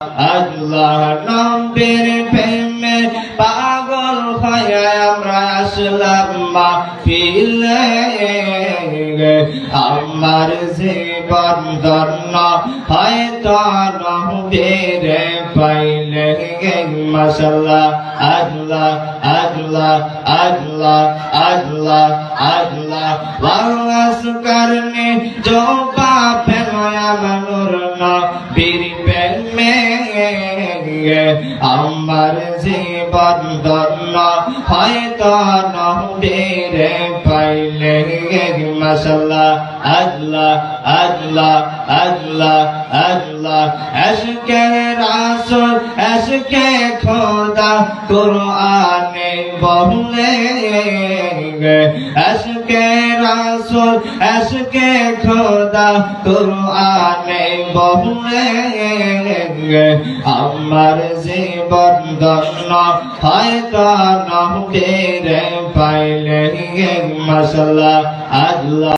আল্লাহ নবীর প্রেমে পাগল হয়ে আমরা আসলাম মাহফিলে আমার জীবন ধন্য হয়তো নবীর পাইলে মাশাআল্লাহ আল্লাহ আল্লাহ আল্লাহ আল্লাহ আল্লাহ ওয়াস করনে जो पापे नया मनोर नबीर प्रेमे আমার জীবন ধন্য হয়তো নবীর পাইলে মাশাআল্লাহ আল্লাহ আল্লাহ আল্লাহ আল্লাহ আশকে রাসূল আশকে খোদা কুরআনে বলে আশকে রাসূল আশকে খোদা কুরআনে বলে আমার জীবন ধন্য হয়তো নবীর পাইলে মাশাআল্লাহ আল্লাহ।